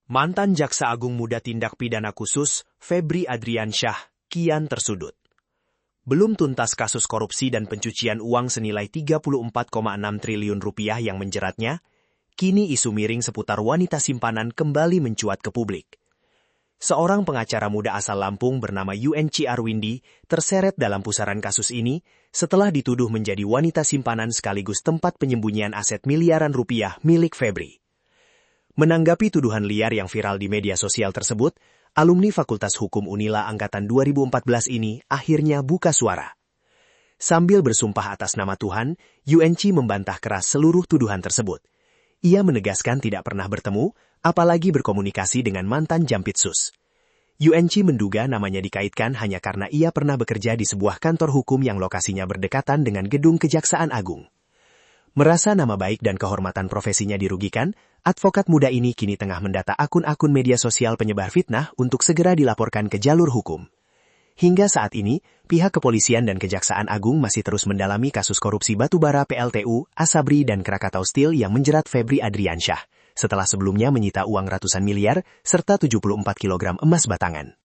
Mantan Jaksa Agung Muda Tindak Pidana Khusus, Febri Adriansyah, kian tersudut. Belum tuntas kasus korupsi dan pencucian uang senilai 34,6 triliun rupiah yang menjeratnya, kini isu miring seputar wanita simpanan kembali mencuat ke publik. Seorang pengacara muda asal Lampung bernama UNC Arwindi terseret dalam pusaran kasus ini setelah dituduh menjadi wanita simpanan sekaligus tempat penyembunyian aset miliaran rupiah milik Febri. Menanggapi tuduhan liar yang viral di media sosial tersebut, alumni Fakultas Hukum Unila Angkatan 2014 ini akhirnya buka suara. Sambil bersumpah atas nama Tuhan, UNC membantah keras seluruh tuduhan tersebut. Ia menegaskan tidak pernah bertemu, apalagi berkomunikasi dengan mantan Jampitsus. UNC menduga namanya dikaitkan hanya karena ia pernah bekerja di sebuah kantor hukum yang lokasinya berdekatan dengan gedung Kejaksaan Agung. Merasa nama baik dan kehormatan profesinya dirugikan, advokat muda ini kini tengah mendata akun-akun media sosial penyebar fitnah untuk segera dilaporkan ke jalur hukum. Hingga saat ini, pihak kepolisian dan Kejaksaan Agung masih terus mendalami kasus korupsi batubara PLTU, Asabri dan Krakatau Steel yang menjerat Febri Adriansyah, setelah sebelumnya menyita uang ratusan miliar serta 74 kg emas batangan.